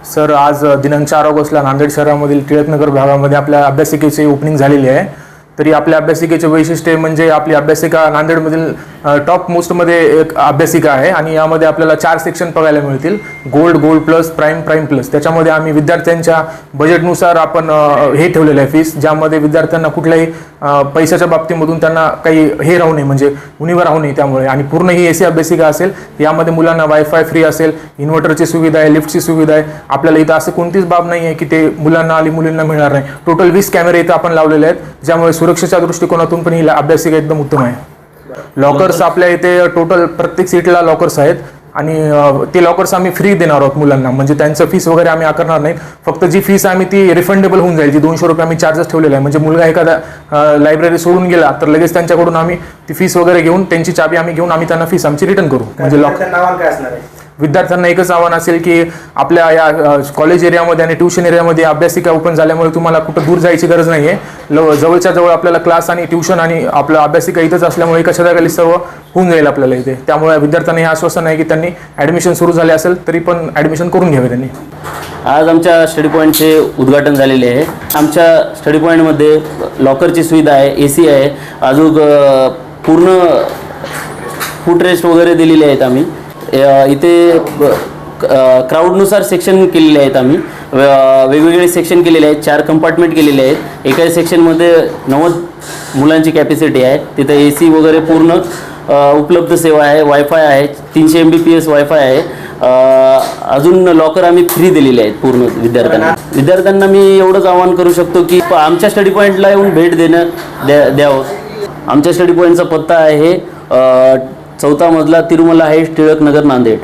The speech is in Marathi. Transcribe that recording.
सर, आज दिनांक 4 ऑगस्टला नांदेड शहरामधील टिळकनगर भागामध्ये आपल्या अभ्यासिकेची ओपनिंग झालेली आहे. तरी आपल्या अभ्यासिकेचे वैशिष्ट्य म्हणजे आपली अभ्यासिका नांदेडमधील टॉप मोस्टमध्ये एक अभ्यासिका आहे आणि यामध्ये आपल्याला 4 सेक्शन बघायला मिळतील. Gold, gold plus, prime, prime plus. त्याच्यामध्ये आम्ही विद्यार्थ्यांच्या बजेटनुसार आपण हे ठेवलेलं आहे फीस, ज्यामध्ये विद्यार्थ्यांना कुठल्याही पैशाच्या बाबतीमधून त्यांना काही हे राहू नये, म्हणजे उणीवा राहू नये. त्यामुळे आणि पूर्ण ही AC अभ्यासिका असेल. यामध्ये मुलांना वायफाय फ्री असेल, इन्व्हर्टरची सुविधा आहे, लिफ्टची सुविधा आहे. आपल्याला इथं असं कोणतीच बाब नाही आहे की ते मुलांना आणि मुलींना मिळणार नाही. टोटल 20 कॅमेरे इथं आपण लावलेले आहेत, ज्यामुळे सुरक्षेच्या दृष्टिकोनातून पण ही अभ्यासिका एकदम उत्तम आहे. लॉकर्स आपल्या इथे टोटल प्रत्येक सीटला लॉकर्स आहेत आणि ते लॉकर्स आम्ही फ्री देणार आहोत मुलांना. म्हणजे त्यांचं फीस वगैरे आम्ही आकारणार नाही. फक्त जी फीस आम्ही ती रिफंडेबल होऊन जाईल. जी 200 रुपये आम्ही चार्जेस ठेवलेला आहे. म्हणजे मुलगा एखादा लायब्ररी सोडून गेला तर लगेच त्यांच्याकडून आम्ही ती फीस वगैरे घेऊन, त्यांची चाबी आम्ही घेऊन आम्ही त्यांना फीस आमची रिटर्न करू. म्हणजे काय असणार आहे? विद्यार्थ्यांना एकच आव्हान असेल की आपल्या या कॉलेज एरियामध्ये आणि ट्युशन एरियामध्ये अभ्यासिका ओपन झाल्यामुळे तुम्हाला कुठं दूर जायची गरज नाही आहे. जवळच्या जवळ आपल्याला क्लास आणि ट्युशन आणि आपलं अभ्यासिका इथंच असल्यामुळे एका छताखाली सर्व होऊन जाईल आपल्याला इथे. त्यामुळे विद्यार्थ्यांना हे आश्वासन आहे की त्यांनी ॲडमिशन सुरू झाले असेल तरी पण ॲडमिशन करून घ्यावे त्यांनी. आज आमच्या स्टडी पॉईंटचे उद्घाटन झालेले आहे. आमच्या स्टडी पॉईंटमध्ये लॉकरची सुविधा आहे, AC आहे, अजून पूर्ण फूड रेस्ट वगैरे दिलेले आहेत. आम्ही इथे क्राऊडनुसार सेक्शन केलेले आहेत. आम्ही वेगवेगळे सेक्शन केलेले आहेत. 4 कंपार्टमेंट केलेले आहेत. एका सेक्शनमध्ये 90 मुलांची कॅपॅसिटी आहे. तिथे AC वगैरे पूर्ण उपलब्ध सेवा आहे. वायफाय आहे, 300 Mbps वायफाय आहे. अजून लॉकर आम्ही फ्री दिलेले आहेत पूर्ण विद्यार्थ्यांना मी एवढंच आवाहन करू शकतो की आमच्या स्टडी पॉईंटला येऊन भेट द्यावं. आमच्या स्टडी पॉईंटचा पत्ता आहे 4था मजला, तिरुमला हाईट्स, टिळकनगर, नांदेड.